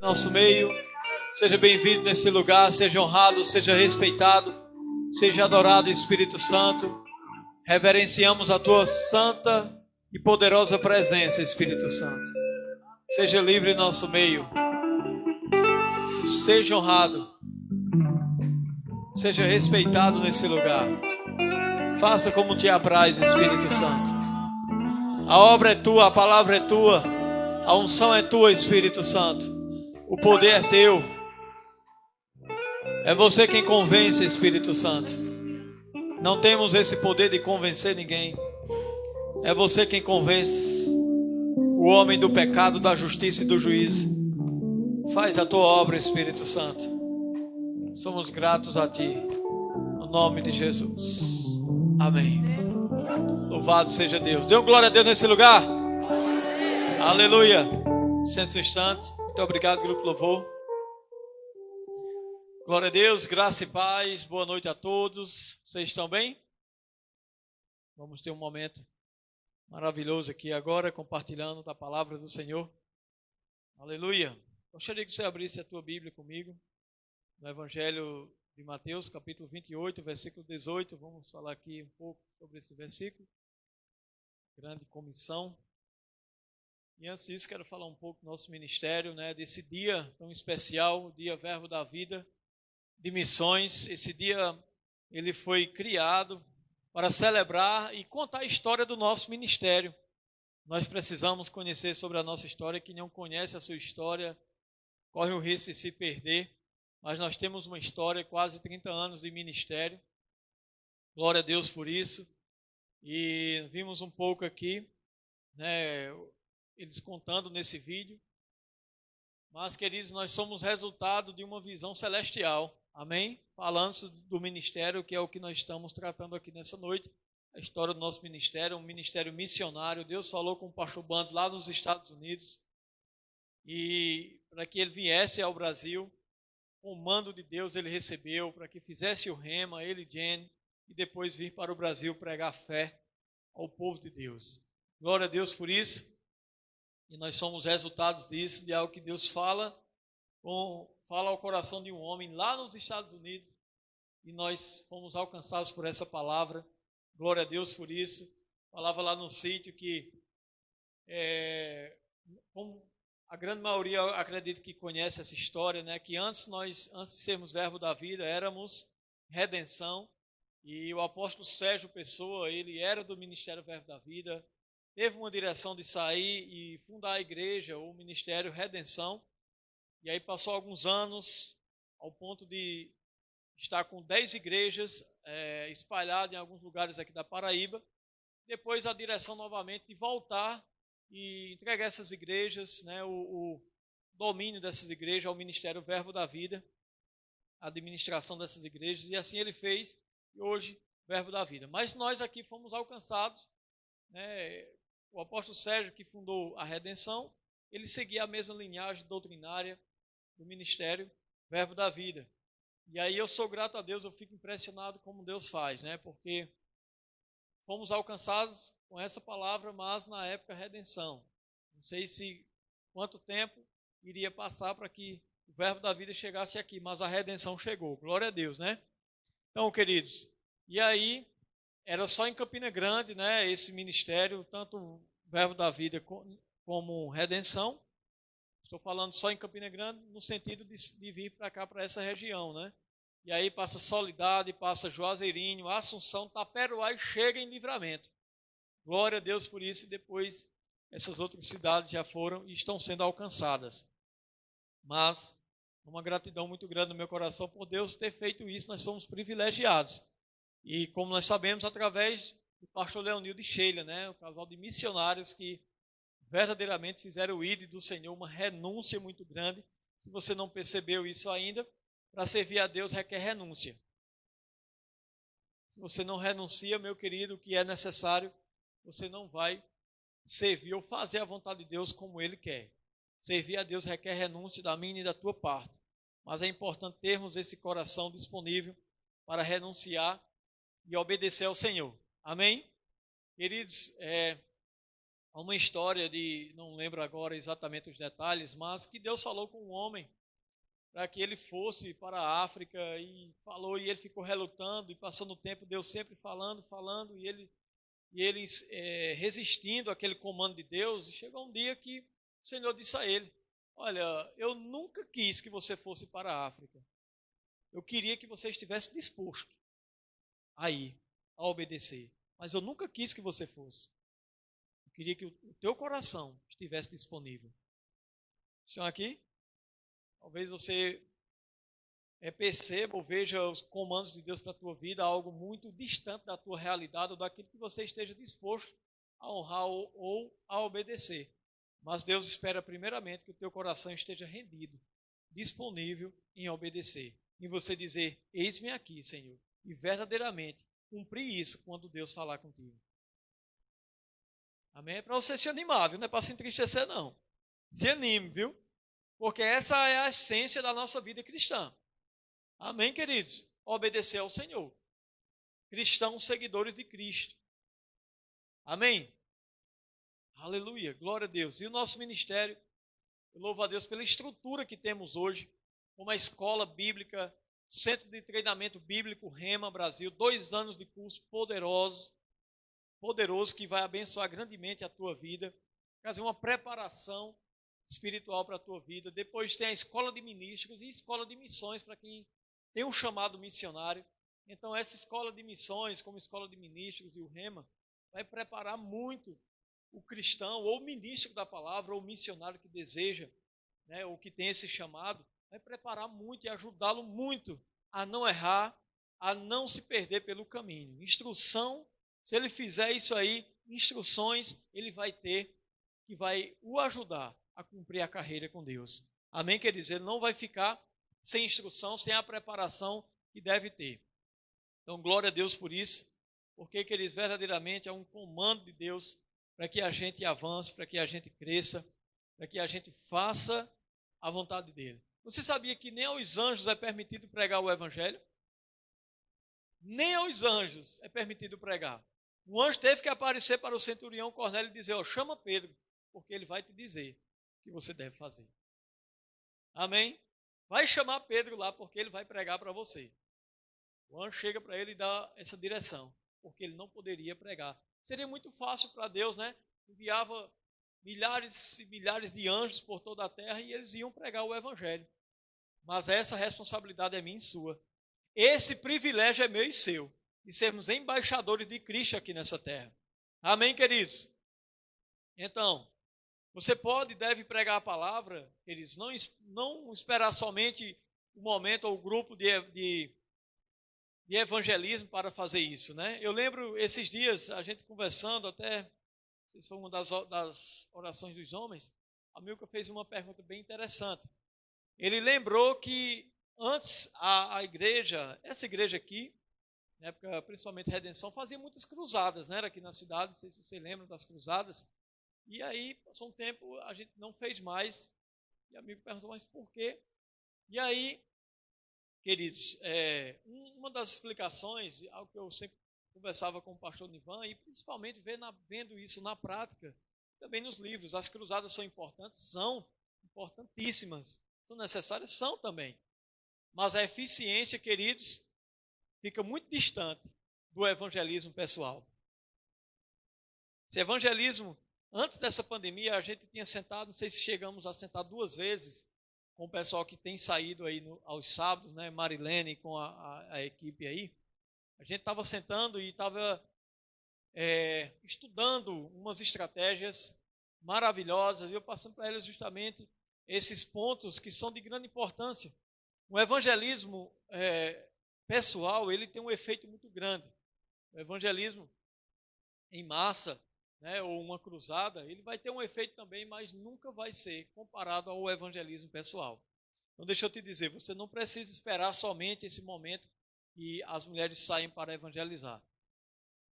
nosso meio. Seja bem-vindo nesse lugar, seja honrado, seja respeitado, seja adorado, Espírito Santo. Reverenciamos a tua santa e poderosa presença, Espírito Santo. Seja livre em nosso meio. Seja honrado. Seja respeitado nesse lugar. Faça como te apraz, Espírito Santo. A obra é tua, a palavra é tua, a unção é tua, Espírito Santo. O poder é teu. É você quem convence, Espírito Santo. Não temos esse poder de convencer ninguém. É você quem convence o homem do pecado, da justiça e do juízo. Faz a tua obra, Espírito Santo. Somos gratos a ti. No nome de Jesus. Amém. Louvado seja Deus. Dê glória a Deus nesse lugar. Aleluia. Licença um instante. Muito obrigado, grupo Louvor. Glória a Deus, graça e paz. Boa noite a todos. Vocês estão bem? Vamos ter um momento maravilhoso aqui agora, compartilhando da palavra do Senhor. Aleluia. Gostaria que você abrisse a tua Bíblia comigo, no Evangelho de Mateus, capítulo 28, versículo 18. Vamos falar aqui um pouco sobre esse versículo. Grande comissão. E antes disso, quero falar um pouco do nosso ministério, desse dia tão especial, o dia Verbo da Vida, de missões. Esse dia, ele foi criado para celebrar e contar a história do nosso ministério. Nós precisamos conhecer sobre a nossa história. Quem não conhece a sua história corre o risco de se perder. Mas nós temos uma história, quase 30 anos de ministério. Glória a Deus por isso. E vimos um pouco aqui, eles contando nesse vídeo. Mas, queridos, nós somos resultado de uma visão celestial. Amém? Falando do ministério, que é o que nós estamos tratando aqui nessa noite. A história do nosso ministério, um ministério missionário. Deus falou com o pastor Bando lá nos Estados Unidos. E para que ele viesse ao Brasil, com o mando de Deus ele recebeu, para que fizesse o rema, ele e Jenny, e depois vir para o Brasil pregar fé ao povo de Deus. Glória a Deus por isso. E nós somos resultados disso, de algo que Deus fala ao coração de um homem lá nos Estados Unidos, e nós fomos alcançados por essa palavra. Glória a Deus por isso. Falava lá no sítio que, como a grande maioria, eu acredito que conhece essa história, que antes de sermos Verbo da Vida, éramos Redenção, e o apóstolo Sérgio Pessoa, ele era do Ministério Verbo da Vida, teve uma direção de sair e fundar a igreja, o Ministério Redenção, e aí passou alguns anos, ao ponto de estar com 10 igrejas espalhadas em alguns lugares aqui da Paraíba. Depois a direção novamente de voltar e entregar essas igrejas, o domínio dessas igrejas ao Ministério Verbo da Vida, a administração dessas igrejas, e assim ele fez, e hoje Verbo da Vida. Mas nós aqui fomos alcançados, o apóstolo Sérgio, que fundou a Redenção, ele seguia a mesma linhagem doutrinária do Ministério Verbo da Vida. E aí eu sou grato a Deus, eu fico impressionado como Deus faz, porque fomos alcançados com essa palavra, mas na época Redenção. Não sei quanto tempo iria passar para que o Verbo da Vida chegasse aqui, mas a Redenção chegou. Glória a Deus, Então, queridos, e aí era só em Campina Grande, esse ministério, tanto o Verbo da Vida como Redenção. Estou falando só em Campina Grande, no sentido de vir para cá, para essa região, E aí passa Soledade, passa Juazeirinho, Assunção, Taperoá e chega em Livramento. Glória a Deus por isso, e depois essas outras cidades já foram e estão sendo alcançadas. Mas uma gratidão muito grande no meu coração por Deus ter feito isso, nós somos privilegiados. E como nós sabemos, através do pastor Leonildo e Sheila, o casal de missionários que verdadeiramente fizeram o ID do Senhor, uma renúncia muito grande. Se você não percebeu isso ainda, para servir a Deus requer renúncia. Se você não renuncia, meu querido, o que é necessário, você não vai servir ou fazer a vontade de Deus como Ele quer. Servir a Deus requer renúncia da minha e da tua parte. Mas é importante termos esse coração disponível para renunciar e obedecer ao Senhor. Amém? Queridos, Há uma história de, não lembro agora exatamente os detalhes, mas que Deus falou com um homem para que ele fosse para a África e falou, e ele ficou relutando, e passando o tempo, Deus sempre falando, e ele resistindo àquele comando de Deus, e chegou um dia que o Senhor disse a ele: olha, eu nunca quis que você fosse para a África, eu queria que você estivesse disposto a ir, a obedecer, mas eu nunca quis que você fosse, eu queria que o teu coração estivesse disponível. Estão aqui? Talvez você perceba ou veja os comandos de Deus para a tua vida algo muito distante da tua realidade ou daquilo que você esteja disposto a honrar ou a obedecer. Mas Deus espera primeiramente que o teu coração esteja rendido, disponível em obedecer. E você dizer: eis-me aqui, Senhor, e verdadeiramente cumprir isso quando Deus falar contigo. Amém? É para você se animar, viu? Não é para se entristecer, não. Se anime, viu? Porque essa é a essência da nossa vida cristã. Amém, queridos? Obedecer ao Senhor. Cristãos seguidores de Cristo. Amém? Aleluia, glória a Deus. E o nosso ministério, eu louvo a Deus pela estrutura que temos hoje, como a escola bíblica, Centro de Treinamento Bíblico Rema Brasil, 2 anos de curso poderoso que vai abençoar grandemente a tua vida, fazer uma preparação espiritual para a tua vida. Depois tem a escola de ministros e escola de missões para quem tem um chamado missionário. Então essa escola de missões, como escola de ministros e o Rema, vai preparar muito o cristão ou o ministro da palavra ou o missionário que deseja, né, ou que tem esse chamado, vai preparar muito e ajudá-lo muito a não errar, a não se perder pelo caminho. Instrução, se ele fizer isso aí, instruções ele vai ter que vai o ajudar a cumprir a carreira com Deus. Amém, queridos? Ele não vai ficar sem instrução, sem a preparação que deve ter. Então, glória a Deus por isso, porque, queridos, verdadeiramente é um comando de Deus para que a gente avance, para que a gente cresça, para que a gente faça a vontade dele. Você sabia que nem aos anjos é permitido pregar o evangelho? Nem aos anjos é permitido pregar. O anjo teve que aparecer para o centurião Cornélio e dizer: chama Pedro, porque ele vai te dizer o que você deve fazer. Amém? Vai chamar Pedro lá, porque ele vai pregar para você. O anjo chega para ele e dá essa direção, porque ele não poderia pregar. Seria muito fácil para Deus, né? Enviava milhares e milhares de anjos por toda a terra e eles iam pregar o evangelho. Mas essa responsabilidade é minha e sua. Esse privilégio é meu e seu, de sermos embaixadores de Cristo aqui nessa terra. Amém, queridos? Então, você pode e deve pregar a palavra, queridos, não esperar somente o momento ou o grupo de evangelismo para fazer isso, né? Eu lembro esses dias, a gente conversando, até, se foi uma das orações dos homens, a Milka fez uma pergunta bem interessante. Ele lembrou que antes a igreja, essa igreja aqui, na época principalmente Redenção, fazia muitas cruzadas, né? Era aqui na cidade, não sei se você lembra das cruzadas. E aí, passou um tempo, a gente não fez mais. E o amigo perguntou: mas por quê? E aí, queridos, uma das explicações, algo que eu sempre conversava com o pastor Nivan, e principalmente vendo isso na prática, também nos livros, as cruzadas são importantes? São importantíssimas. São necessárias? São também. Mas a eficiência, queridos, fica muito distante do evangelismo pessoal. Esse evangelismo, antes dessa pandemia, a gente tinha sentado, não sei se chegamos a sentar 2 vezes, com o pessoal que tem saído aí aos sábados, né, Marilene com a equipe aí. A gente estava sentando e estava estudando umas estratégias maravilhosas, e eu passando para eles justamente esses pontos que são de grande importância. O evangelismo pessoal, ele tem um efeito muito grande. O evangelismo em massa, né, ou uma cruzada, ele vai ter um efeito também, mas nunca vai ser comparado ao evangelismo pessoal. Então, deixa eu te dizer, você não precisa esperar somente esse momento que as mulheres saem para evangelizar.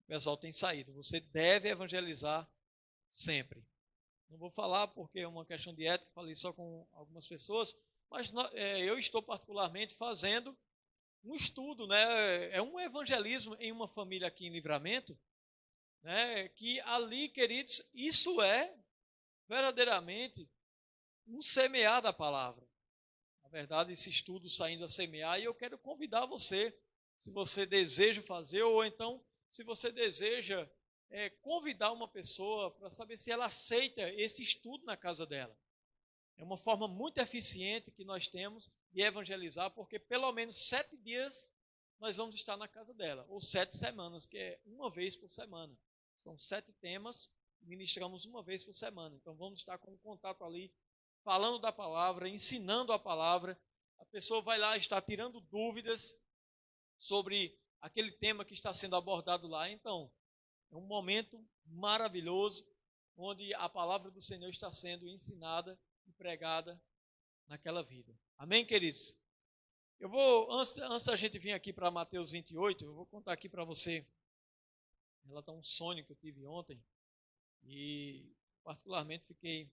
O pessoal tem saído. Você deve evangelizar sempre. Não vou falar porque é uma questão de ética, falei só com algumas pessoas, mas eu estou particularmente fazendo um estudo, né? É um evangelismo em uma família aqui em Livramento, né? Que ali, queridos, isso é verdadeiramente um semear da palavra. Na verdade, esse estudo saindo a semear, e eu quero convidar você, se você deseja fazer, ou então, se você deseja convidar uma pessoa para saber se ela aceita esse estudo na casa dela. É uma forma muito eficiente que nós temos de evangelizar, porque pelo menos 7 dias nós vamos estar na casa dela, ou 7 semanas, que é uma vez por semana. São 7 temas, ministramos uma vez por semana. Então vamos estar com contato ali, falando da palavra, ensinando a palavra. A pessoa vai lá estar tirando dúvidas sobre aquele tema que está sendo abordado lá. Então, é um momento maravilhoso, onde a palavra do Senhor está sendo ensinada e pregada naquela vida. Amém, queridos? Eu vou, antes da gente vir aqui para Mateus 28, eu vou contar aqui para você, relatar um sonho que eu tive ontem, e particularmente fiquei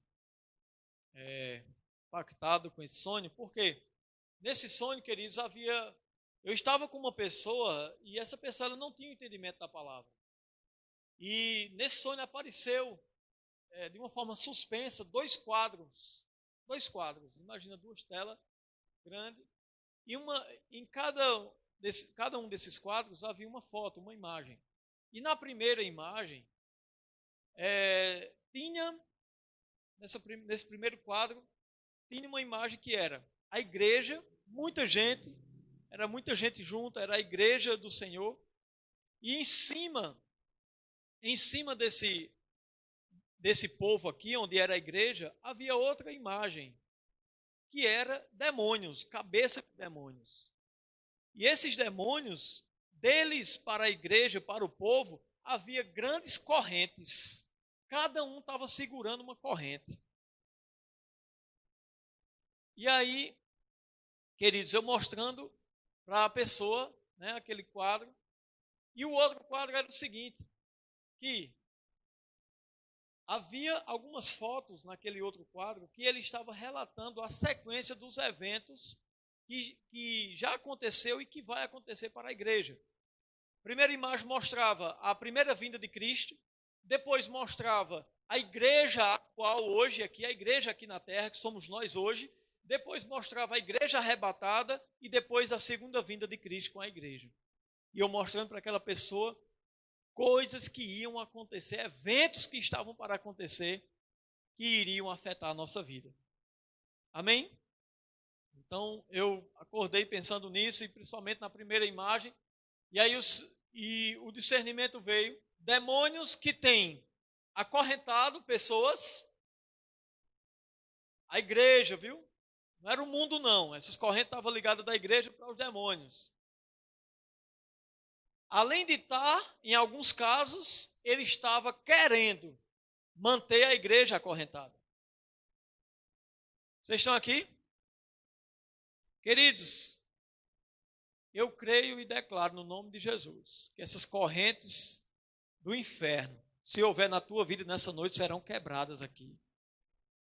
impactado com esse sonho, porque nesse sonho, queridos, eu estava com uma pessoa, e essa pessoa ela não tinha o entendimento da palavra. E nesse sonho apareceu, de uma forma suspensa, dois quadros, imagina 2 telas grandes, e em cada um desses quadros havia uma foto, uma imagem. E na primeira imagem, tinha, nesse primeiro quadro, tinha uma imagem que era a igreja, era muita gente junto, era a igreja do Senhor, e em cima desse povo aqui, onde era a igreja, havia outra imagem, que era demônios, cabeça de demônios. E esses demônios, deles para a igreja, para o povo, havia grandes correntes. Cada um estava segurando uma corrente. E aí, queridos, eu mostrando para a pessoa, né, aquele quadro, e o outro quadro era o seguinte, que havia algumas fotos naquele outro quadro que ele estava relatando a sequência dos eventos que já aconteceu e que vai acontecer para a igreja. A primeira imagem mostrava a primeira vinda de Cristo, depois mostrava a igreja atual hoje aqui, a igreja aqui na terra, que somos nós hoje, depois mostrava a igreja arrebatada e depois a segunda vinda de Cristo com a igreja. E eu mostrando para aquela pessoa coisas que iam acontecer, eventos que estavam para acontecer, que iriam afetar a nossa vida. Amém? Então, eu acordei pensando nisso, e principalmente na primeira imagem, e aí o discernimento veio, demônios que têm acorrentado pessoas, a igreja, viu? Não era o mundo não, essas correntes estavam ligadas da igreja para os demônios. Além de estar, em alguns casos, ele estava querendo manter a igreja acorrentada. Vocês estão aqui? Queridos, eu creio e declaro no nome de Jesus que essas correntes do inferno, se houver na tua vida nessa noite, serão quebradas aqui.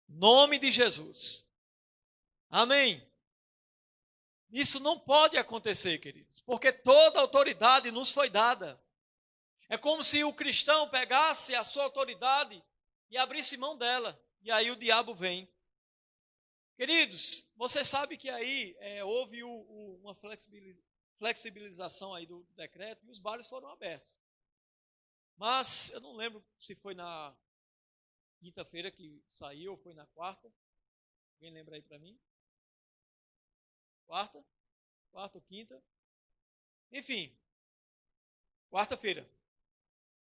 Nome de Jesus. Amém. Isso não pode acontecer, queridos, porque toda autoridade nos foi dada. É como se o cristão pegasse a sua autoridade e abrisse mão dela, e aí o diabo vem. Queridos, você sabe que aí houve uma flexibilização aí do decreto e os bares foram abertos. Mas eu não lembro se foi na quinta-feira que saiu ou foi na quarta. Alguém lembra aí para mim? Quarta ou quinta? Enfim, quarta-feira.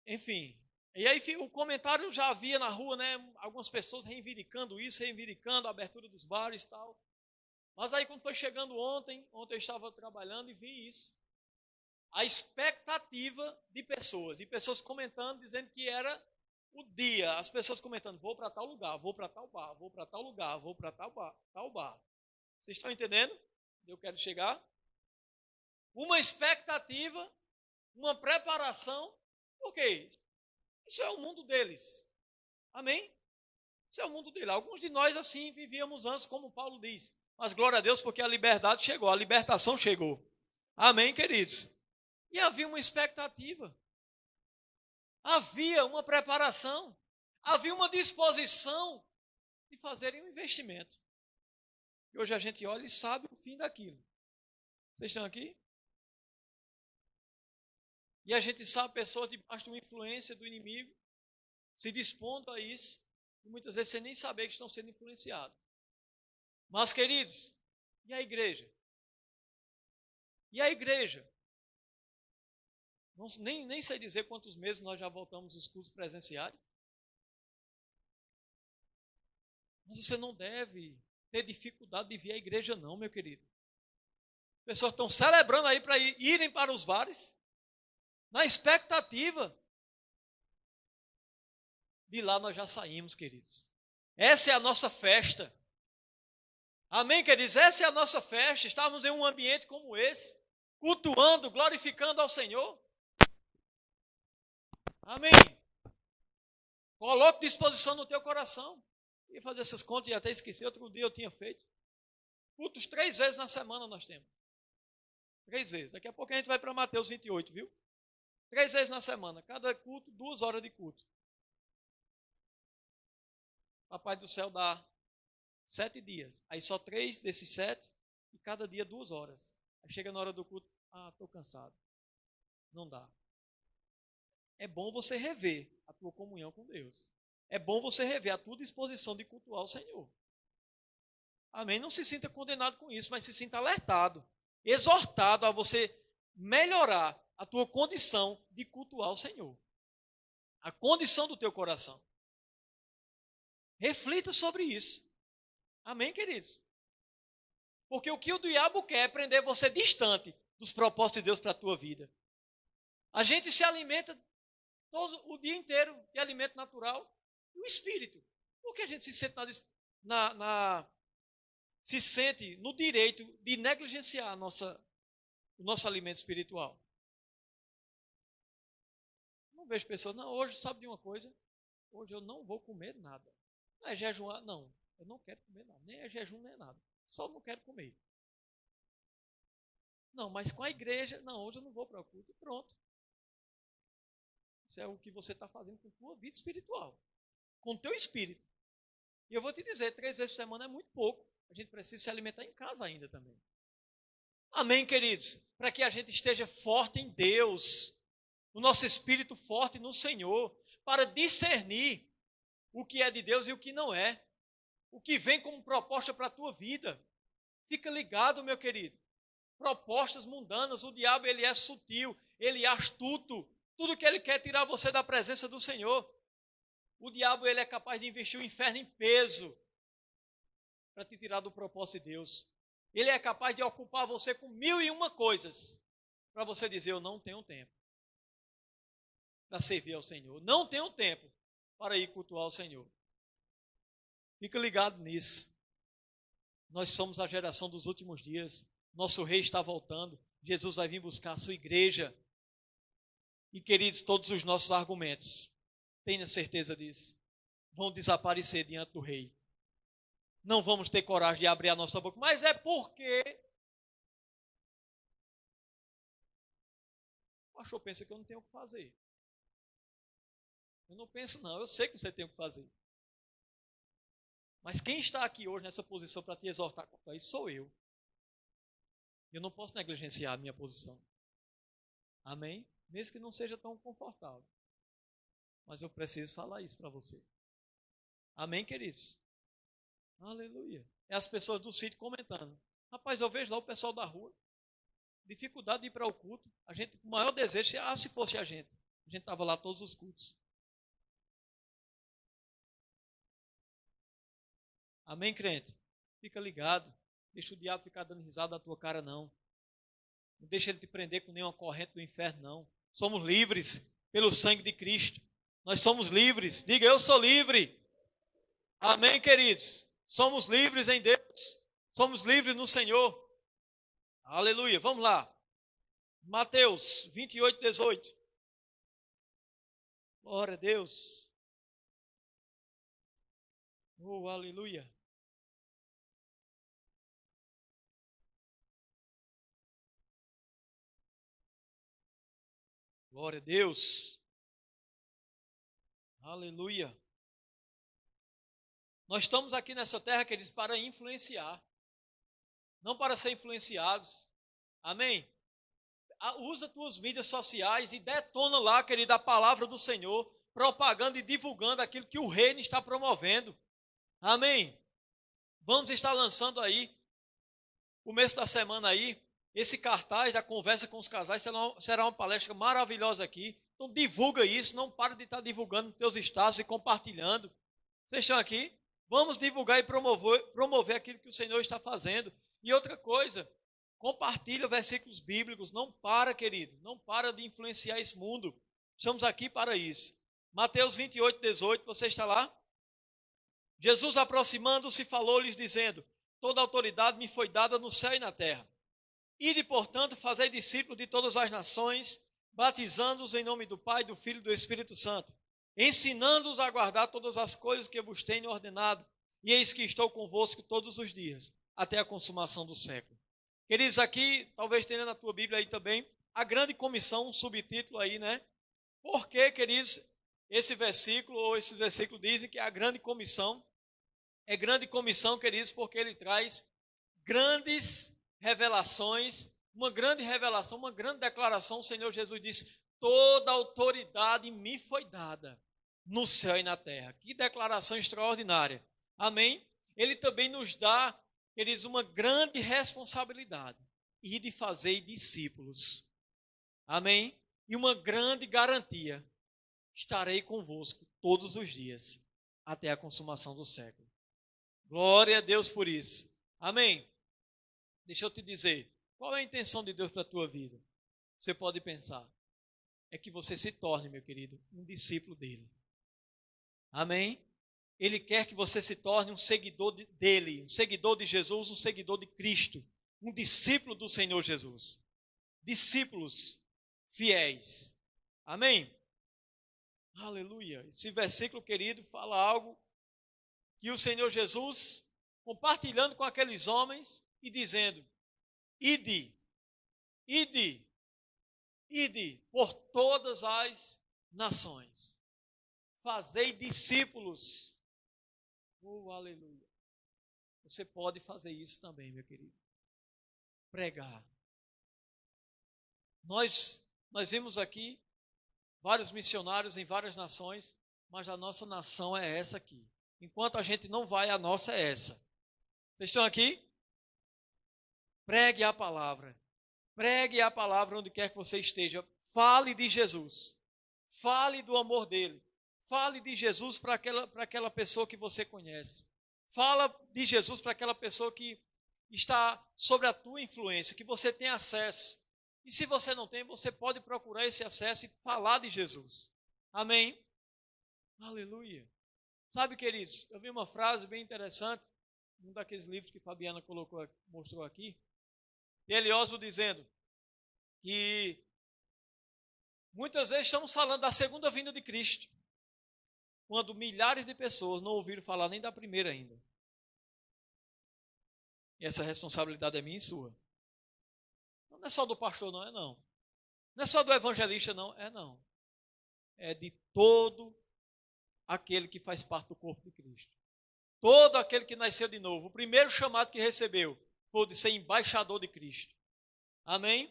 Enfim, e aí o comentário já havia na rua, né? Algumas pessoas reivindicando isso, reivindicando a abertura dos bares e tal. Mas aí quando foi chegando ontem eu estava trabalhando e vi isso. A expectativa de pessoas comentando, dizendo que era o dia. As pessoas comentando, vou para tal lugar, vou para tal bar, vou para tal lugar, vou para tal bar. Vocês estão entendendo? Eu quero chegar. Uma expectativa, uma preparação. Por quê? Isso é o mundo deles. Amém? Isso é o mundo deles. Alguns de nós assim vivíamos antes, como Paulo diz. Mas glória a Deus, porque a liberdade chegou, a libertação chegou. Amém, queridos? E havia uma expectativa. Havia uma preparação, havia uma disposição de fazerem um investimento. E hoje a gente olha e sabe o fim daquilo. Vocês estão aqui? E a gente sabe pessoas debaixo de uma influência do inimigo se dispondo a isso, e muitas vezes sem nem saber que estão sendo influenciados. Mas, queridos, e a igreja? E a igreja? Não, nem sei dizer quantos meses nós já voltamos os cultos presenciais. Mas você não deve ter dificuldade de vir à igreja não, meu querido. Pessoas estão celebrando aí para irem para os bares, na expectativa. De lá nós já saímos, queridos. Essa é a nossa festa. Amém, queridos? Essa é a nossa festa. Estávamos em um ambiente como esse, cultuando, glorificando ao Senhor. Amém. Coloque disposição no teu coração. Ia fazer essas contas e até esqueci. Outro dia eu tinha feito. Cultos 3 vezes na semana nós temos. 3 vezes. Daqui a pouco a gente vai para Mateus 28, viu? 3 vezes na semana. Cada culto, 2 horas de culto. Papai do céu dá 7 dias. Aí só 3 desses 7 e cada dia 2 horas. Aí chega na hora do culto, estou cansado. Não dá. É bom você rever a tua comunhão com Deus. É bom você rever a tua disposição de cultuar o Senhor. Amém? Não se sinta condenado com isso, mas se sinta alertado, exortado a você melhorar a tua condição de cultuar o Senhor. A condição do teu coração. Reflita sobre isso. Amém, queridos? Porque o que o diabo quer é prender você distante dos propósitos de Deus para a tua vida. A gente se alimenta todo o dia inteiro de alimento natural e o espírito. Por que a gente se sente, se sente no direito de negligenciar o nosso alimento espiritual? Não vejo pessoas, não, hoje sabe de uma coisa? Hoje eu não vou comer nada. Não é jejuar, não. Eu não quero comer nada. Nem é jejum, nem é nada. Só não quero comer. Não, mas com a igreja, não, hoje eu não vou para o culto. Pronto. Isso é o que você está fazendo com a tua vida espiritual. Com o teu espírito. E eu vou te dizer, 3 vezes por semana é muito pouco. A gente precisa se alimentar em casa ainda também. Amém, queridos? Para que a gente esteja forte em Deus. O nosso espírito forte no Senhor. Para discernir o que é de Deus e o que não é. O que vem como proposta para a tua vida. Fica ligado, meu querido. Propostas mundanas, o diabo ele é sutil, ele é astuto. Tudo que ele quer é tirar você da presença do Senhor. O diabo ele é capaz de investir o inferno em peso para te tirar do propósito de Deus. Ele é capaz de ocupar você com 1001 coisas para você dizer, eu não tenho tempo para servir ao Senhor. Não tenho tempo para ir cultuar ao Senhor. Fica ligado nisso. Nós somos a geração dos últimos dias. Nosso rei está voltando. Jesus vai vir buscar a sua igreja. E, queridos, todos os nossos argumentos, tenha certeza disso, vão desaparecer diante do rei. Não vamos ter coragem de abrir a nossa boca. Mas é porque o pastor pensa que eu não tenho o que fazer. Eu não penso não, eu sei que você tem o que fazer. Mas quem está aqui hoje nessa posição para te exortar contra isso sou eu. Eu não posso negligenciar a minha posição. Amém? Mesmo que não seja tão confortável. Mas eu preciso falar isso para você. Amém, queridos? Aleluia. É as pessoas do sítio comentando. Rapaz, eu vejo lá o pessoal da rua. Dificuldade de ir para o culto. A gente, o maior desejo, se fosse a gente estava lá todos os cultos. Amém, crente? Fica ligado. Deixa o diabo ficar dando risada da tua cara, não. Não deixa ele te prender com nenhuma corrente do inferno, não. Somos livres pelo sangue de Cristo. Nós somos livres. Diga, eu sou livre. Amém, queridos? Somos livres em Deus. Somos livres no Senhor. Aleluia. Vamos lá. Mateus 28, 18. Glória a Deus. Oh, aleluia. Glória a Deus. Aleluia. Nós estamos aqui nessa terra, queridos, para influenciar, não para ser influenciados. Amém? Usa tuas mídias sociais e detona lá, querido, a palavra do Senhor, propagando e divulgando aquilo que o reino está promovendo. Amém? Vamos estar lançando aí, começo da semana aí, esse cartaz da conversa com os casais, será uma palestra maravilhosa aqui. Então divulga isso, não para de estar divulgando nos teus status e compartilhando. Vocês estão aqui? Vamos divulgar e promover aquilo que o Senhor está fazendo. E outra coisa, compartilha versículos bíblicos. Não para, querido. Não para de influenciar esse mundo. Estamos aqui para isso. Mateus 28, 18, você está lá? Jesus, aproximando-se, falou-lhes, dizendo: toda autoridade me foi dada no céu e na terra. Ide, portanto, fazei discípulos de todas as nações, batizando-os em nome do Pai, do Filho e do Espírito Santo, ensinando-os a guardar todas as coisas que eu vos tenho ordenado, e eis que estou convosco todos os dias, até a consumação do século. Queridos, aqui, talvez tenha na tua Bíblia aí também, a grande comissão, um subtítulo aí, né? Por que, queridos, esse versículo, ou esses versículos dizem que a grande comissão, é grande comissão, queridos, porque ele traz grandes revelações, uma grande revelação, uma grande declaração. O Senhor Jesus disse: toda autoridade me foi dada no céu e na terra. Que declaração extraordinária. Amém? Ele também nos dá, queridos, uma grande responsabilidade, e de fazer discípulos. Amém? E uma grande garantia: estarei convosco todos os dias, até a consumação do século. Glória a Deus por isso. Amém? Deixa eu te dizer, qual é a intenção de Deus para a tua vida? Você pode pensar, é que você se torne, meu querido, um discípulo dele. Amém? Ele quer que você se torne um seguidor dele, um seguidor de Jesus, um seguidor de Cristo, um discípulo do Senhor Jesus. Discípulos fiéis. Amém? Aleluia. Esse versículo, querido, fala algo que o Senhor Jesus, compartilhando com aqueles homens e dizendo: ide, ide, ide por todas as nações, fazei discípulos. Oh, aleluia. Você pode fazer isso também, meu querido. Pregar. Nós vimos aqui vários missionários em várias nações, mas a nossa nação é essa aqui. Enquanto a gente não vai, a nossa é essa. Vocês estão aqui? Pregue a palavra. Pregue a palavra onde quer que você esteja. Fale de Jesus. Fale do amor dele. Fale de Jesus para aquela pessoa que você conhece. Fala de Jesus para aquela pessoa que está sobre a tua influência, que você tem acesso. E se você não tem, você pode procurar esse acesso e falar de Jesus. Amém? Aleluia. Sabe, queridos, eu vi uma frase bem interessante, um daqueles livros que Fabiana mostrou aqui, Ele Oswald dizendo que muitas vezes estamos falando da segunda vinda de Cristo, quando milhares de pessoas não ouviram falar nem da primeira ainda. E essa responsabilidade é minha e sua. Não é só do pastor, não é não. Não é só do evangelista, não, é não. É de todo aquele que faz parte do corpo de Cristo. Todo aquele que nasceu de novo. O primeiro chamado que recebeu foi de ser embaixador de Cristo. Amém?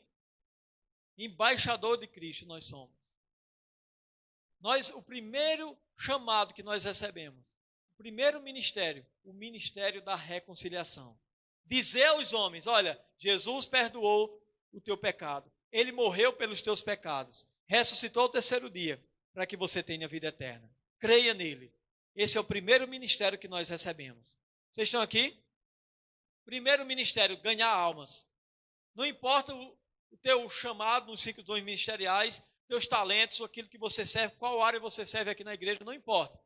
Embaixador de Cristo nós somos. O primeiro chamado que nós recebemos, o primeiro ministério, o ministério da reconciliação. Dizer aos homens: olha, Jesus perdoou o teu pecado. Ele morreu pelos teus pecados. Ressuscitou ao terceiro dia para que você tenha vida eterna. Creia nele. Esse é o primeiro ministério que nós recebemos. Vocês estão aqui? Primeiro ministério, ganhar almas. Não importa o teu chamado nos 5 dons ministeriais, teus talentos, aquilo que você serve, qual área você serve aqui na igreja, não importa.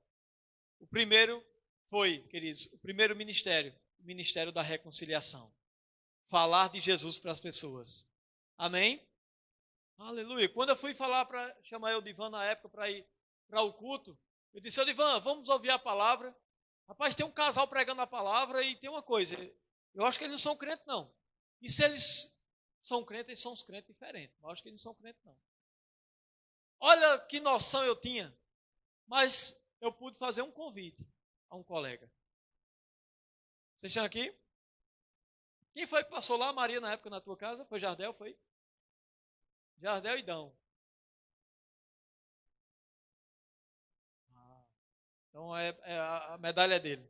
O primeiro foi, queridos, o primeiro ministério, o ministério da reconciliação. Falar de Jesus para as pessoas. Amém? Aleluia. Quando eu fui falar para chamar o Divan na época para ir para o culto, eu disse: Divan, vamos ouvir a palavra. Rapaz, tem um casal pregando a palavra e tem uma coisa, eu acho que eles não são crentes, não. E se eles são crentes, eles são os crentes diferentes. Eu acho que eles não são crentes, não. Olha que noção eu tinha. Mas eu pude fazer um convite a um colega. Vocês estão aqui? Quem foi que passou lá, Maria, na época, na tua casa? Foi Jardel, foi? Jardel e Dão. Então a medalha é dele.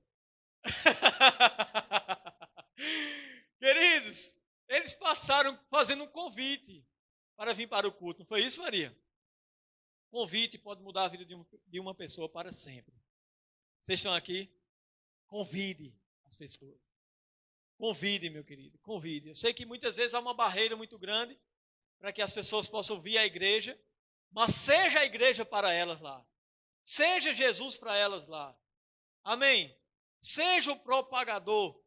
Queridos, eles passaram fazendo um convite para vir para o culto. Não foi isso, Maria? Convite pode mudar a vida de uma pessoa para sempre. Vocês estão aqui? Convide as pessoas. Convide, meu querido, convide. Eu sei que muitas vezes há uma barreira muito grande para que as pessoas possam vir à igreja, mas seja a igreja para elas lá. Seja Jesus para elas lá. Amém? Seja o propagador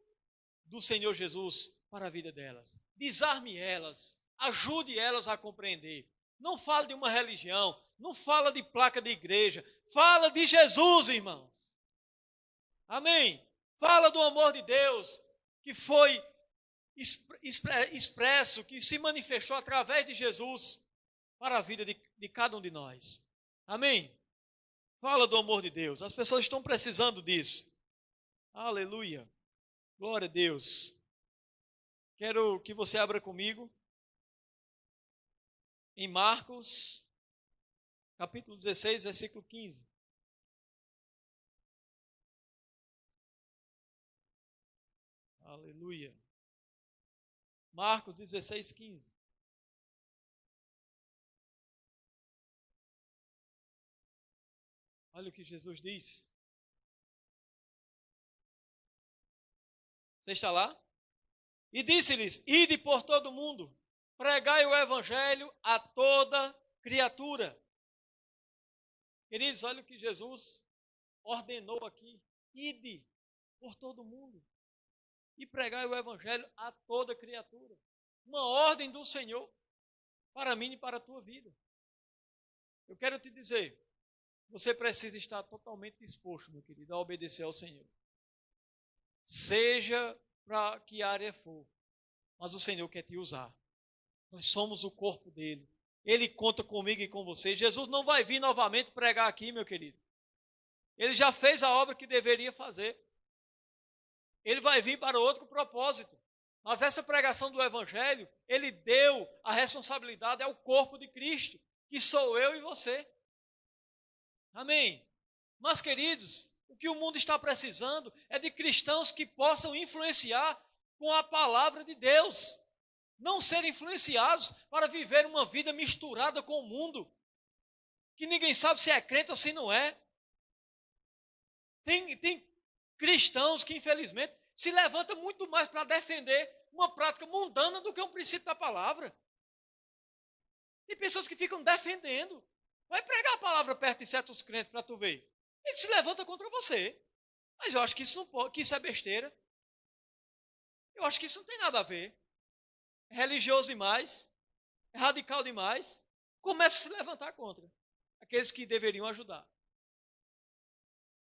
do Senhor Jesus para a vida delas. Desarme elas. Ajude elas a compreender. Não fale de uma religião. Não fala de placa de igreja. Fala de Jesus, irmãos. Amém? Fala do amor de Deus que foi expresso, que se manifestou através de Jesus para a vida de cada um de nós. Amém? Fala do amor de Deus. As pessoas estão precisando disso. Aleluia. Glória a Deus. Quero que você abra comigo em Marcos, capítulo 16, versículo 15. Aleluia. Marcos 16, 15. Olha o que Jesus diz. Você está lá? E disse-lhes: ide por todo o mundo, pregai o evangelho a toda criatura. Queridos, olha o que Jesus ordenou aqui. Ide por todo o mundo e pregai o evangelho a toda criatura. Uma ordem do Senhor para mim e para a tua vida. Eu quero te dizer, você precisa estar totalmente disposto, meu querido, a obedecer ao Senhor. Seja para que área for, mas o Senhor quer te usar. Nós somos o corpo dele. Ele conta comigo e com você. Jesus não vai vir novamente pregar aqui, meu querido. Ele já fez a obra que deveria fazer. Ele vai vir para outro propósito. Mas essa pregação do Evangelho, ele deu a responsabilidade ao corpo de Cristo, que sou eu e você. Amém? Mas, queridos, o que o mundo está precisando é de cristãos que possam influenciar com a palavra de Deus. Não serem influenciados para viver uma vida misturada com o mundo, que ninguém sabe se é crente ou se não é. Tem cristãos que, infelizmente, se levantam muito mais para defender uma prática mundana do que um princípio da palavra. Tem pessoas que ficam defendendo. Vai pregar a palavra perto de certos crentes para tu ver. Ele se levanta contra você. Mas eu acho que isso não pode, que isso é besteira. Eu acho que isso não tem nada a ver. É religioso demais, é radical demais. Começa a se levantar contra aqueles que deveriam ajudar.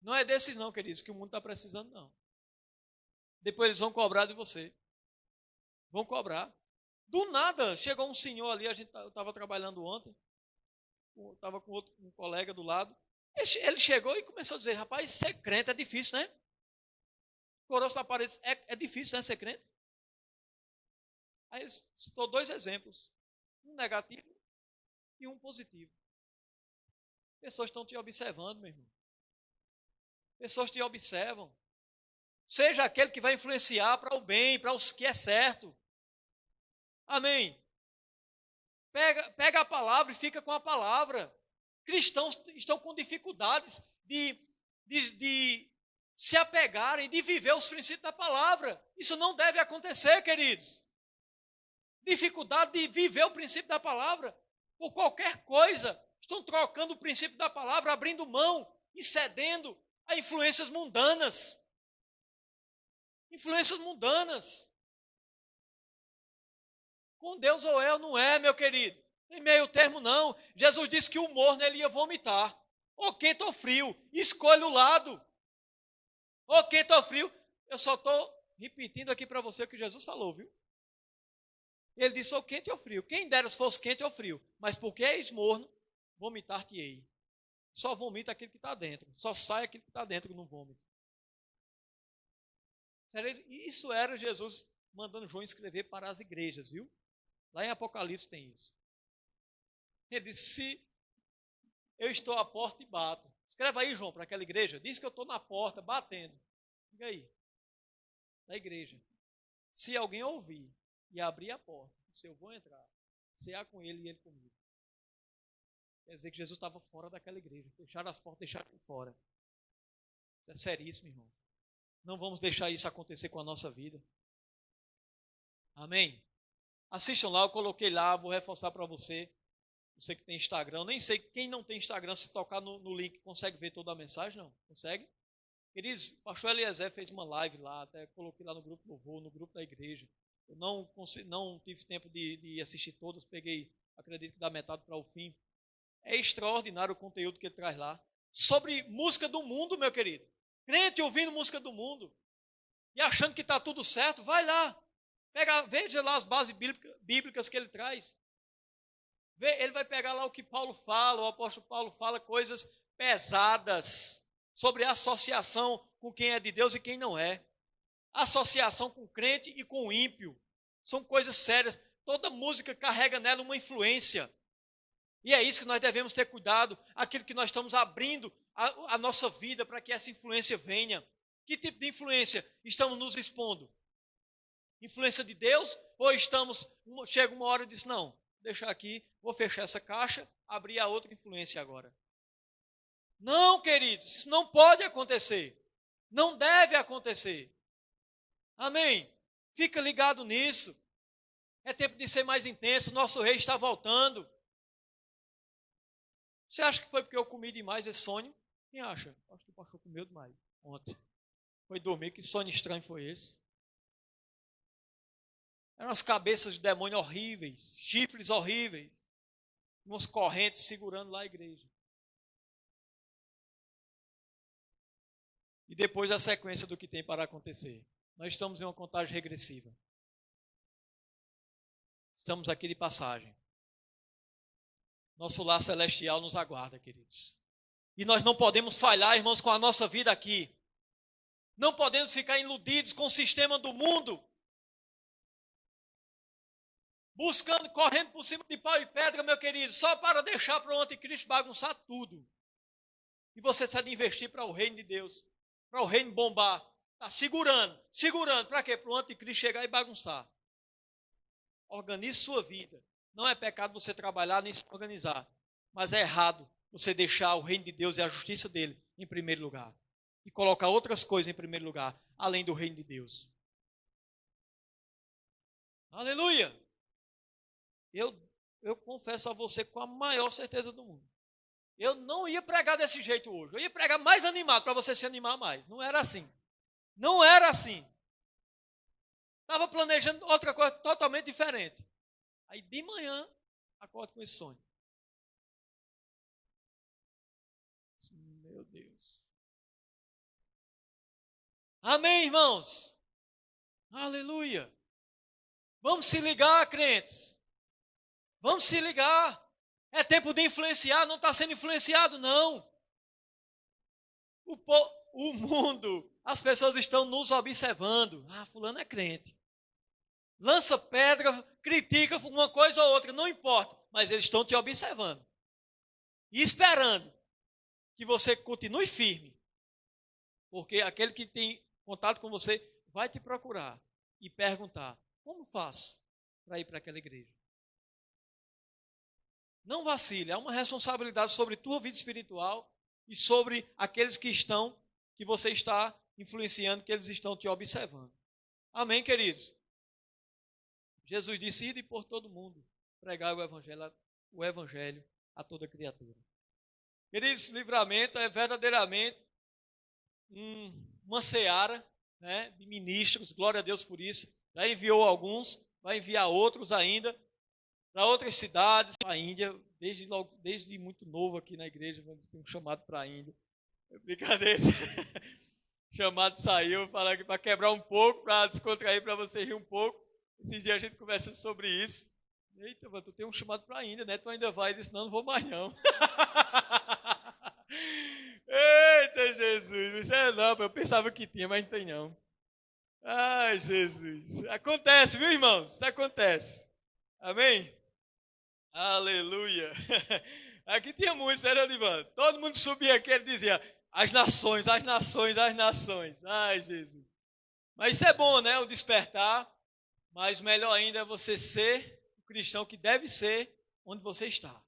Não é desses não, queridos, que o mundo está precisando, não. Depois eles vão cobrar de você. Vão cobrar. Do nada, chegou um senhor ali, eu estava trabalhando ontem, estava com um colega do lado. Ele chegou e começou a dizer: rapaz, ser crente é difícil, né? Coroço na parede, é difícil, né, ser crente? Aí ele citou dois exemplos, um negativo e um positivo. Pessoas estão te observando, meu irmão. Pessoas te observam. Seja aquele que vai influenciar para o bem, para os que é certo. Amém. Pega a palavra e fica com a palavra. Cristãos estão com dificuldades de se apegarem, de viver os princípios da palavra. Isso não deve acontecer, queridos. Dificuldade de viver o princípio da palavra por qualquer coisa. Estão trocando o princípio da palavra, abrindo mão e cedendo a influências mundanas. Influências mundanas. Com Deus ou eu não é, meu querido. Tem meio termo não. Jesus disse que o morno ele ia vomitar. Ou quente ou frio. Escolha o lado. Ou quente ou frio. Eu só estou repetindo aqui para você o que Jesus falou, viu? Ele disse ou quente ou frio. Quem dera se fosse quente ou frio. Mas porque és morno, vomitar-te-ei. só vomita aquilo que está dentro. Só sai aquilo que está dentro no vômito. Isso era Jesus mandando João escrever para as igrejas, viu? Lá em Apocalipse tem isso. Ele disse, se eu estou à porta e bato. Escreva aí, João, para aquela igreja. Diz que eu estou na porta, batendo. Diga aí. Da igreja. Se alguém ouvir e abrir a porta, se eu vou entrar, cear com ele e ele comigo. Quer dizer que Jesus estava fora daquela igreja. Fecharam as portas, deixaram ele fora. Isso é seríssimo, irmão. Não vamos deixar isso acontecer com a nossa vida. Amém? Assistam lá, eu coloquei lá, vou reforçar para você. Você que tem Instagram, eu nem sei quem não tem Instagram, se tocar no link, consegue ver toda a mensagem? Não, consegue? Queridos, o pastor Eliezer fez uma live lá, até coloquei lá no grupo Louvor, no grupo da igreja. Eu não tive tempo de assistir todas, peguei, acredito que da metade para o fim. É extraordinário o conteúdo que ele traz lá. Sobre música do mundo, meu querido. Crente ouvindo música do mundo e achando que está tudo certo, vai lá. Veja lá as bases bíblicas que ele traz. Ele vai pegar lá o que Paulo fala, o apóstolo Paulo fala coisas pesadas sobre a associação com quem é de Deus e quem não é. Associação com o crente e com o ímpio. São coisas sérias. Toda música carrega nela uma influência. E é isso que nós devemos ter cuidado, aquilo que nós estamos abrindo a nossa vida para que essa influência venha. Que tipo de influência estamos nos expondo? Influência de Deus? Ou chega uma hora e diz, não, vou deixar aqui, vou fechar essa caixa, abrir a outra influência agora. Não, queridos, isso não pode acontecer. Não deve acontecer. Amém? Fica ligado nisso. É tempo de ser mais intenso, nosso rei está voltando. Você acha que foi porque eu comi demais esse sonho? Quem acha? Acho que o pastor comeu demais ontem. Foi dormir, que sonho estranho foi esse? Eram as cabeças de demônio horríveis, chifres horríveis, umas correntes segurando lá a igreja. E depois a sequência do que tem para acontecer. Nós estamos em uma contagem regressiva. Estamos aqui de passagem. Nosso lar celestial nos aguarda, queridos. E nós não podemos falhar, irmãos, com a nossa vida aqui. Não podemos ficar iludidos com o sistema do mundo. Buscando, correndo por cima de pau e pedra, meu querido, só para deixar para o anticristo bagunçar tudo. E você precisa investir para o reino de Deus, para o reino bombar. Está segurando. Para quê? Para o anticristo chegar e bagunçar. Organize sua vida. Não é pecado você trabalhar nem se organizar, mas é errado você deixar o reino de Deus e a justiça dele em primeiro lugar e colocar outras coisas em primeiro lugar, além do reino de Deus. Aleluia! Eu confesso a você com a maior certeza do mundo. Eu não ia pregar desse jeito hoje. Eu ia pregar mais animado para você se animar mais. Não era assim. Não era assim. Estava planejando outra coisa totalmente diferente. Aí de manhã, acordo com esse sonho. Meu Deus. Amém, irmãos? Aleluia. Vamos se ligar, crentes. Vamos se ligar. É tempo de influenciar, não está sendo influenciado, não. O mundo, as pessoas estão nos observando. Ah, fulano é crente. Lança pedra, critica uma coisa ou outra, não importa. Mas eles estão te observando. E esperando que você continue firme. Porque aquele que tem contato com você vai te procurar e perguntar, como faço para ir para aquela igreja? Não vacile, há uma responsabilidade sobre tua vida espiritual e sobre aqueles que você está influenciando, que eles estão te observando. Amém, queridos? Jesus disse, ide por todo mundo, pregar o evangelho a toda criatura. Queridos, livramento é verdadeiramente uma seara, né, de ministros, glória a Deus por isso. Já enviou alguns, vai enviar outros ainda, para outras cidades, para a Índia, desde muito novo aqui na igreja, eles têm um chamado para a Índia. É brincadeira. Chamado saiu, para quebrar um pouco, para descontrair, para você rir um pouco. Esses dias a gente conversa sobre isso. Eita, tu tem um chamado para a Índia, né? Tu ainda vai? Eu disse, não vou mais não. Jesus, isso é não, eu pensava que tinha, mas não tem não. Ai, Jesus. Acontece, viu, irmãos? Isso acontece. Amém? Aleluia. Aqui tinha muitos, era Divan. Todo mundo subia aqui e dizia, as nações, as nações, as nações. Ai, Jesus. Mas isso é bom, né? O despertar. Mas melhor ainda é você ser o cristão que deve ser onde você está.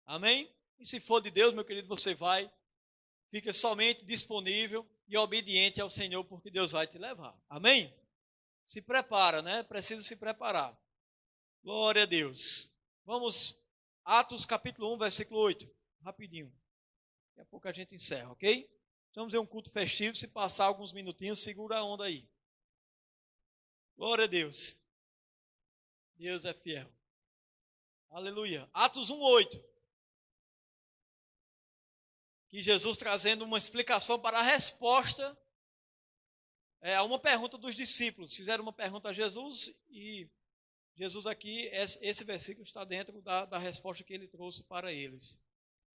Amém? E se for de Deus, meu querido, você vai. Fica somente disponível e obediente ao Senhor, porque Deus vai te levar. Amém? Se prepara, né? Precisa se preparar. Glória a Deus. Vamos, Atos capítulo 1, versículo 8. Rapidinho. Daqui a pouco a gente encerra, ok? Vamos ver um culto festivo. Se passar alguns minutinhos, segura a onda aí. Glória a Deus. Deus é fiel. Aleluia. Atos 1, 8. Que Jesus trazendo uma explicação para a resposta a uma pergunta dos discípulos. Fizeram uma pergunta a Jesus e Jesus aqui, esse versículo está dentro da resposta que ele trouxe para eles.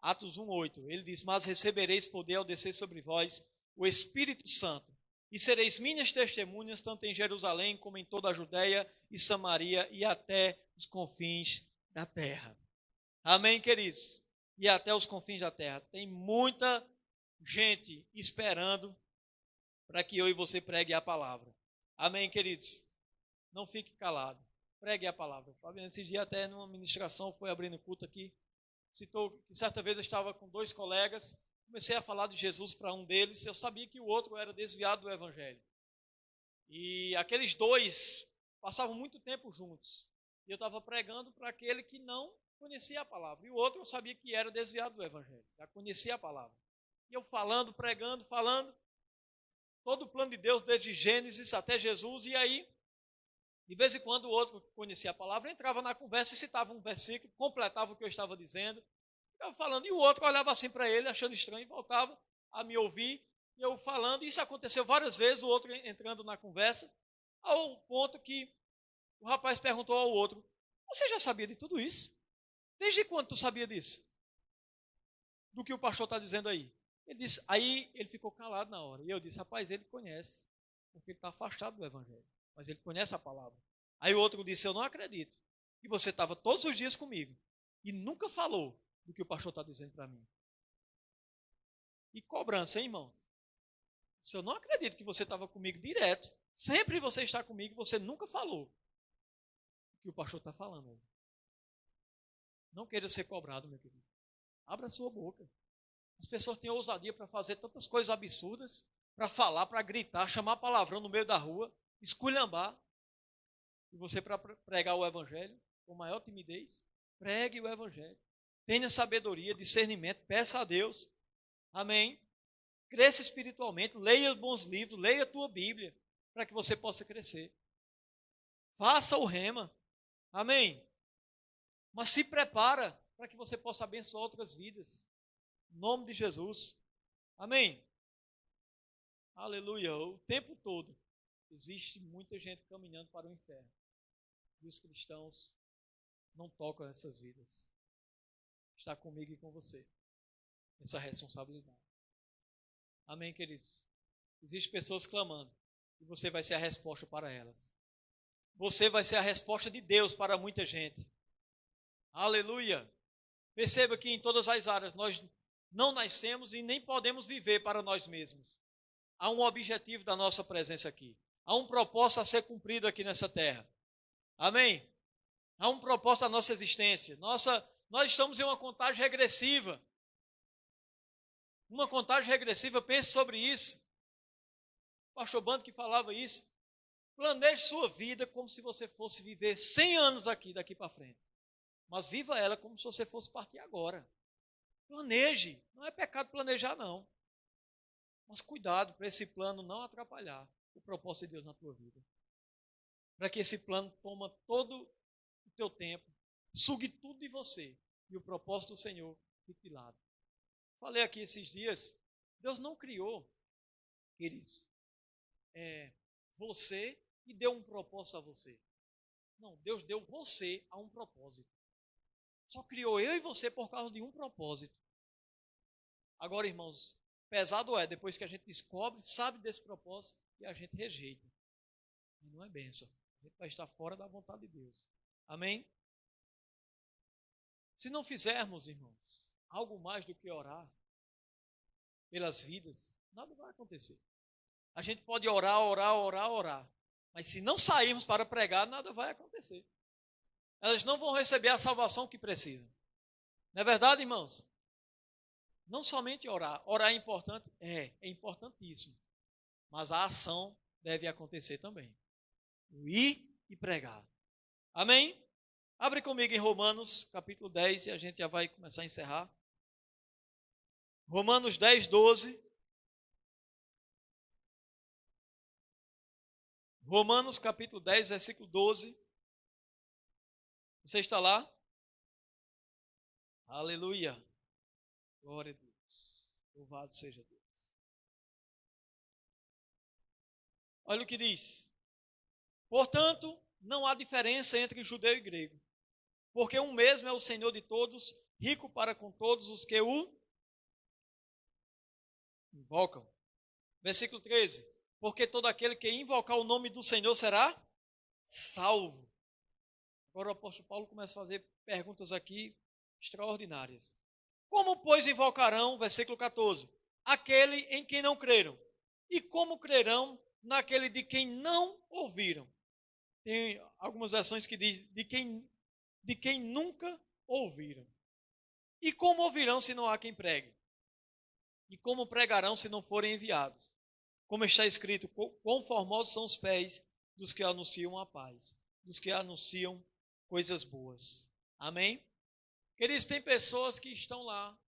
Atos 1, 8. Ele diz, mas recebereis poder ao descer sobre vós o Espírito Santo, e sereis minhas testemunhas, tanto em Jerusalém, como em toda a Judeia e Samaria, e até os confins da terra. Amém, queridos? E até os confins da terra. Tem muita gente esperando para que eu e você pregue a palavra. Amém, queridos? Não fique calado. Pregue a palavra. Fabiano, esses dias até numa ministração, foi abrindo culto aqui, citou que certa vez eu estava com 2 colegas, comecei a falar de Jesus para um deles, eu sabia que o outro era desviado do evangelho. E aqueles 2 passavam muito tempo juntos. E eu estava pregando para aquele que não conhecia a palavra. E o outro eu sabia que era desviado do evangelho, já conhecia a palavra. E eu falando, pregando, falando, todo o plano de Deus, desde Gênesis até Jesus, e aí, de vez em quando o outro que conhecia a palavra entrava na conversa e citava um versículo, completava o que eu estava dizendo, ficava falando, e o outro olhava assim para ele, achando estranho, e voltava a me ouvir, e eu falando, e isso aconteceu várias vezes, o outro entrando na conversa, ao ponto que o rapaz perguntou ao outro, você já sabia de tudo isso? Desde quando tu sabia disso? Do que o pastor está dizendo aí? Ele disse, aí ele ficou calado na hora, e eu disse, rapaz, ele conhece, porque ele está afastado do evangelho, mas ele conhece a palavra. Aí o outro disse, eu não acredito, que você estava todos os dias comigo, e nunca falou do que o pastor está dizendo para mim. E cobrança, hein, irmão? Se eu não acredito que você estava comigo direto, sempre você está comigo, você nunca falou o que o pastor está falando. Não queira ser cobrado, meu querido. Abra a sua boca. As pessoas têm ousadia para fazer tantas coisas absurdas, para falar, para gritar, chamar palavrão no meio da rua, esculhambar. E você para pregar o evangelho com maior timidez, pregue o evangelho. Tenha sabedoria, discernimento, peça a Deus. Amém. Cresça espiritualmente, leia bons livros, leia a tua Bíblia, para que você possa crescer. Faça o rema. Amém. Mas se prepara para que você possa abençoar outras vidas. Em nome de Jesus. Amém. Aleluia. O tempo todo existe muita gente caminhando para o inferno. E os cristãos não tocam nessas vidas. Está comigo e com você. Essa responsabilidade. Amém, queridos? Existem pessoas clamando. E você vai ser a resposta para elas. Você vai ser a resposta de Deus para muita gente. Aleluia. Perceba que em todas as áreas nós não nascemos e nem podemos viver para nós mesmos. Há um objetivo da nossa presença aqui. Há um propósito a ser cumprido aqui nessa terra. Amém? Há um propósito da nossa existência. Nós estamos em uma contagem regressiva. Uma contagem regressiva, pense sobre isso. O pastor Bando que falava isso. Planeje sua vida como se você fosse viver 100 anos aqui, daqui para frente. Mas viva ela como se você fosse partir agora. Planeje. Não é pecado planejar, não. Mas cuidado para esse plano não atrapalhar o propósito de Deus na tua vida. Para que esse plano toma todo o teu tempo, sugue tudo de você e o propósito do Senhor fique de lado. Falei aqui esses dias, Deus não criou, queridos, você e deu um propósito a você. Não, Deus deu você a um propósito. Só criou eu e você por causa de um propósito. Agora, irmãos, Pesado é, depois que a gente descobre, sabe desse propósito e a gente rejeita. E não é bênção. A gente vai estar fora da vontade de Deus. Amém? Se não fizermos, irmãos, algo mais do que orar pelas vidas, nada vai acontecer. A gente pode orar, mas se não sairmos para pregar, nada vai acontecer. Elas não vão receber a salvação que precisam. Não é verdade, irmãos? Não somente orar. Orar é importante? É importantíssimo. Mas a ação deve acontecer também. O ir e pregar. Amém? Abre comigo em Romanos, capítulo 10, e a gente já vai começar a encerrar. Romanos 10, 12. Romanos, capítulo 10, versículo 12. Você está lá? Aleluia. Glória a Deus. Louvado seja Deus. Olha o que diz. Portanto, não há diferença entre judeu e grego, porque um mesmo é o Senhor de todos, rico para com todos os que o invocam. Versículo 13. Porque todo aquele que invocar o nome do Senhor será salvo. Agora o apóstolo Paulo começa a fazer perguntas aqui extraordinárias. Como, pois, invocarão, versículo 14, aquele em quem não creram? E como crerão naquele de quem não ouviram? Tem algumas versões que diz de quem nunca ouviram. E como ouvirão se não há quem pregue? E como pregarão se não forem enviados? Como está escrito, quão formosos são os pés dos que anunciam a paz, dos que anunciam coisas boas. Amém? Queridos, tem pessoas que estão lá,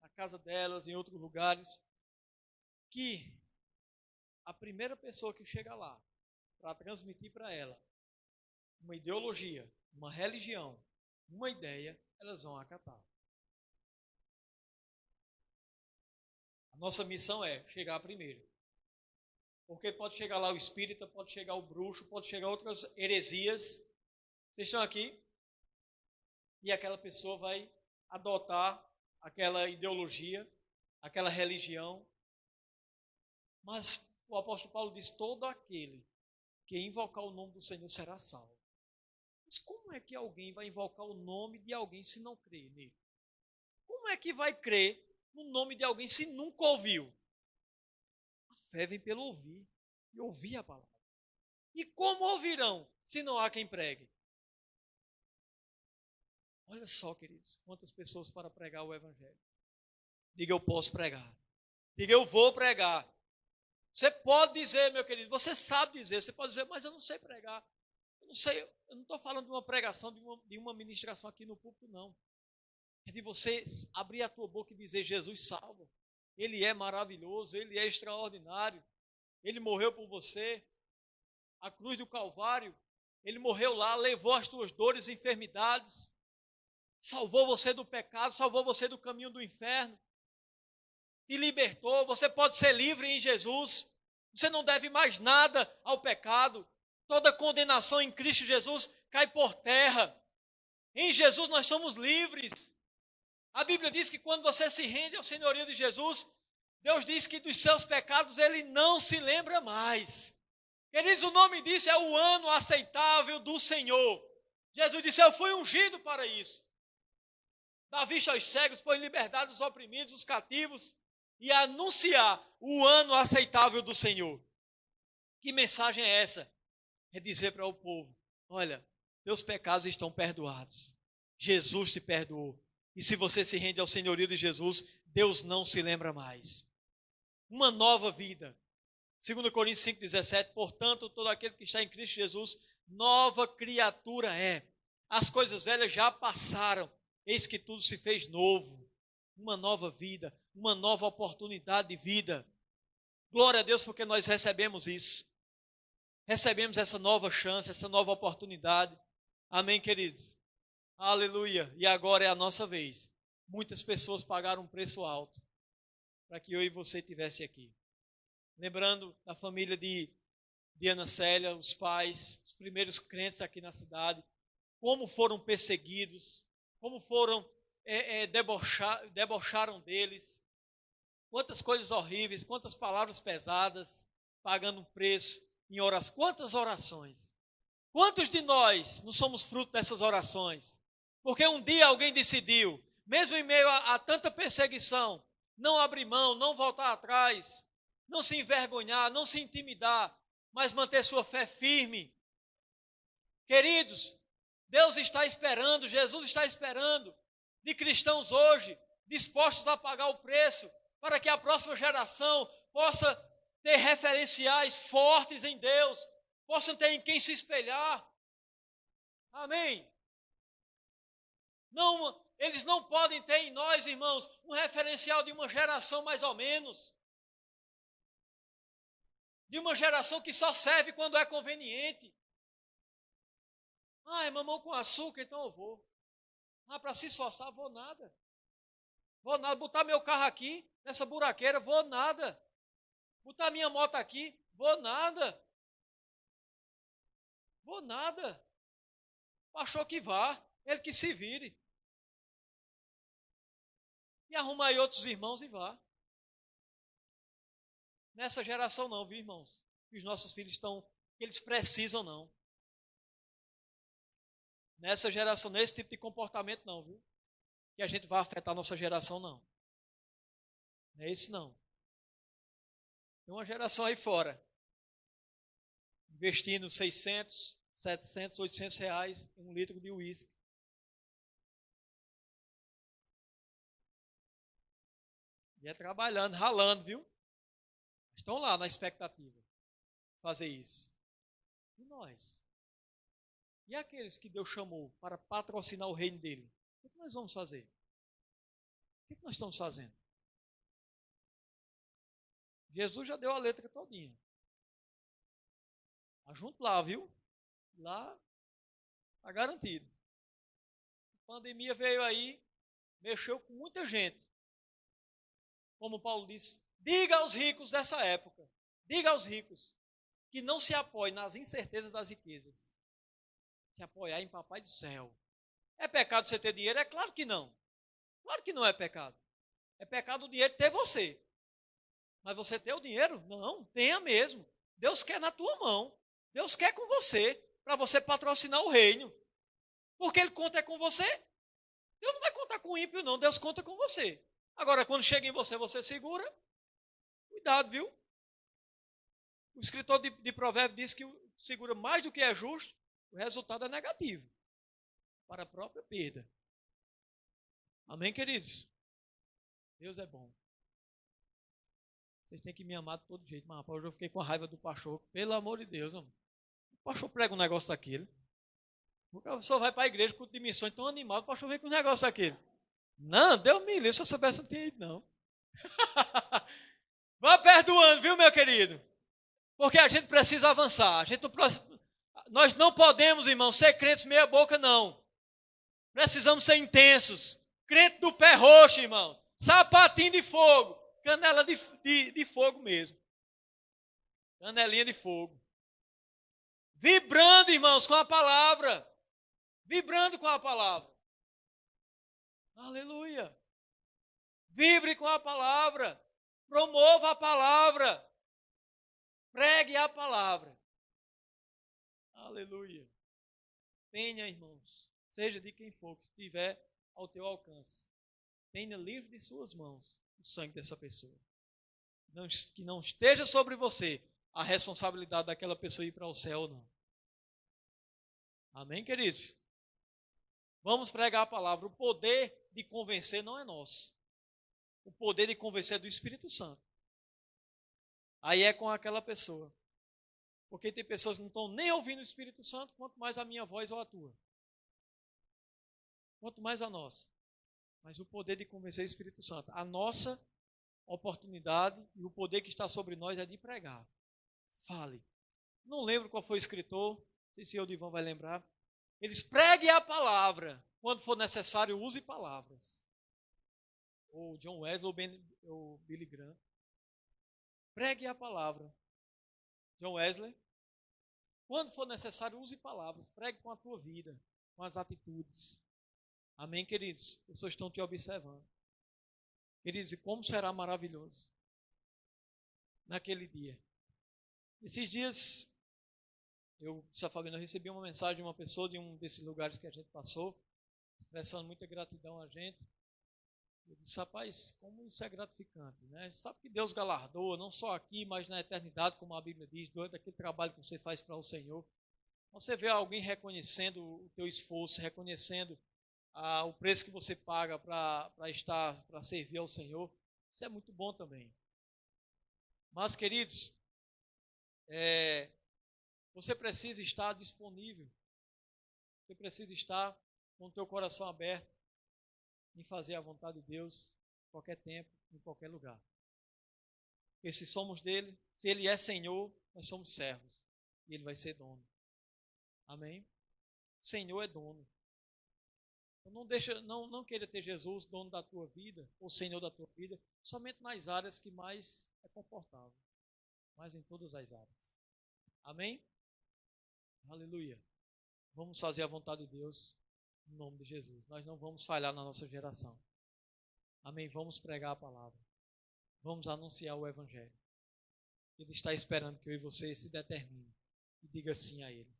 na casa delas, em outros lugares, que a primeira pessoa que chega lá, para transmitir para ela uma ideologia, uma religião, uma ideia, elas vão acatar. A nossa missão é chegar primeiro. Porque pode chegar lá o espírita, pode chegar o bruxo, pode chegar outras heresias. Vocês estão aqui? E aquela pessoa vai adotar aquela ideologia, aquela religião. Mas o apóstolo Paulo diz, todo aquele que invocar o nome do Senhor será salvo. Mas como é que alguém vai invocar o nome de alguém se não crer nele? Como é que vai crer no nome de alguém se nunca ouviu? A fé vem pelo ouvir, e ouvir a palavra. E como ouvirão se não há quem pregue? Olha só, queridos, quantas pessoas para pregar o evangelho. Diga, eu posso pregar. Diga, eu vou pregar. Você pode dizer, meu querido, você sabe dizer, você pode dizer, mas eu não sei pregar. Eu não sei, eu não estou falando de uma pregação, de uma ministração aqui no púlpito, não. É de você abrir a tua boca e dizer, Jesus salva. Ele é maravilhoso, Ele é extraordinário. Ele morreu por você. A cruz do Calvário, Ele morreu lá, levou as tuas dores e enfermidades. Salvou você do pecado, salvou você do caminho do inferno. Te libertou, você pode ser livre em Jesus. Você não deve mais nada ao pecado. Toda condenação em Cristo Jesus cai por terra. Em Jesus nós somos livres. A Bíblia diz que quando você se rende ao senhorio de Jesus, Deus diz que dos seus pecados Ele não se lembra mais. Queridos, o nome disso é o ano aceitável do Senhor. Jesus disse, eu fui ungido para isso. Dar vista aos cegos, pôr em liberdade os oprimidos, os cativos, e anunciar o ano aceitável do Senhor. Que mensagem é essa? É dizer para o povo, olha, teus pecados estão perdoados. Jesus te perdoou. E se você se rende ao senhorio de Jesus, Deus não se lembra mais. Uma nova vida. 2 Coríntios 5,17, portanto, todo aquele que está em Cristo Jesus, nova criatura é. As coisas velhas já passaram, eis que tudo se fez novo. Uma nova vida, uma nova oportunidade de vida. Glória a Deus porque nós recebemos isso. Recebemos essa nova chance, essa nova oportunidade. Amém, queridos? Aleluia. E agora é a nossa vez. Muitas pessoas pagaram um preço alto para que eu e você estivesse aqui. Lembrando da família de Ana Célia, os pais, os primeiros crentes aqui na cidade, como foram perseguidos, como foram debocharam deles, Quantas coisas horríveis, quantas palavras pesadas, pagando um preço em orações. Quantas orações? Quantos de nós não somos fruto dessas orações? Porque um dia alguém decidiu, mesmo em meio a tanta perseguição, não abrir mão, não voltar atrás, não se envergonhar, não se intimidar, mas manter sua fé firme. Queridos, Deus está esperando, Jesus está esperando de cristãos hoje, dispostos a pagar o preço, para que a próxima geração possa ter referenciais fortes em Deus, possam ter em quem se espelhar. Amém? Não, eles não podem ter em nós, irmãos, um referencial de uma geração mais ou menos. De uma geração que só serve quando é conveniente. Ah, é mamão com açúcar, então eu vou. Ah, para se esforçar, vou nada. Vou nada. Botar meu carro aqui, nessa buraqueira, vou nada. Botar minha moto aqui, vou nada. Vou nada. Achou que vá, ele que se vire. E arruma aí outros irmãos e vá. Nessa geração não, viu, irmãos? Que os nossos filhos estão, que eles precisam não. Nessa geração, nesse tipo de comportamento não, viu? Que a gente vai afetar a nossa geração não. Não é isso não. Tem uma geração aí fora, investindo 600, 700, 800 reais em um litro de uísque. E é trabalhando, ralando, viu? Estão lá na expectativa de fazer isso. E nós? E aqueles que Deus chamou para patrocinar o reino dele? O que nós vamos fazer? O que nós estamos fazendo? Jesus já deu a letra todinha. Tá junto lá, viu? Lá está garantido. A pandemia veio aí, mexeu com muita gente. Como Paulo disse, diga aos ricos dessa época, diga aos ricos que não se apoiem nas incertezas das riquezas, se apoiar em Papai do Céu. É pecado você ter dinheiro? É claro que não. Claro que não é pecado. É pecado o dinheiro ter você. Mas você ter o dinheiro? Não, tenha mesmo. Deus quer na tua mão. Deus quer com você, para você patrocinar o reino. Porque Ele conta com você. Deus não vai contar com o ímpio, não. Deus conta com você. Agora, quando chega em você, você segura. Cuidado, viu? O escritor de Provérbios diz que segura mais do que é justo, o resultado é negativo. Para a própria perda. Amém, queridos? Deus é bom. Vocês têm que me amar de todo jeito. Mas, rapaz, hoje eu fiquei com a raiva do pastor. Pelo amor de Deus, mano. O pastor prega um negócio daquele. O pastor vai para a igreja com dimensões tão animadas. O pastor vem com um negócio daquele. Não, Deus me livre. Se eu soubesse, não tinha ido, não. Vá perdoando, viu, meu querido? Porque a gente precisa avançar. Nós não podemos, irmão, ser crentes meia boca, não. Precisamos ser intensos. Crente do pé roxo, irmão. Sapatinho de fogo. Canela de fogo mesmo. Canelinha de fogo. Vibrando, irmãos, com a palavra. Vibrando com a palavra. Aleluia. Vibre com a palavra. Promova a palavra. Pregue a palavra. Aleluia. Tenha, irmãos, seja de quem for que estiver ao teu alcance. Tenha livre de suas mãos o sangue dessa pessoa. Que não esteja sobre você a responsabilidade daquela pessoa ir para o céu ou não. Amém, queridos? Vamos pregar a palavra. O poder de convencer não é nosso. O poder de convencer é do Espírito Santo. Aí é com aquela pessoa. Porque tem pessoas que não estão nem ouvindo o Espírito Santo, quanto mais a minha voz ou a tua. Quanto mais a nossa. Mas o poder de convencer é o Espírito Santo. A nossa oportunidade e o poder que está sobre nós é de pregar. Fale. Não lembro qual foi o escritor, não sei se o Divan vai lembrar. Eles preguem a palavra. Quando for necessário, use palavras. Ou John Wesley ou Billy Graham. Pregue a palavra. John Wesley. Quando for necessário, use palavras. Pregue com a tua vida, com as atitudes. Amém, queridos? Pessoas estão te observando. Queridos, e como será maravilhoso naquele dia. Esses dias, eu recebi uma mensagem de uma pessoa de um desses lugares que a gente passou, expressando muita gratidão a gente. Eu disse, rapaz, como isso é gratificante, né? Sabe que Deus galardoa, não só aqui, mas na eternidade, como a Bíblia diz, durante aquele trabalho que você faz para o Senhor. Você vê alguém reconhecendo o teu esforço, reconhecendo o preço que você paga para servir ao Senhor, isso é muito bom também. Mas, queridos, você precisa estar disponível, você precisa estar com o teu coração aberto em fazer a vontade de Deus, em qualquer tempo, em qualquer lugar. Porque se somos dele, se ele é Senhor, nós somos servos, e ele vai ser dono. Amém? Senhor é dono. Então não queira ter Jesus dono da tua vida, ou Senhor da tua vida, somente nas áreas que mais é confortável, mas em todas as áreas. Amém? Aleluia. Vamos fazer a vontade de Deus em nome de Jesus. Nós não vamos falhar na nossa geração. Amém? Vamos pregar a palavra. Vamos anunciar o Evangelho. Ele está esperando que eu e você se determine e diga sim a Ele.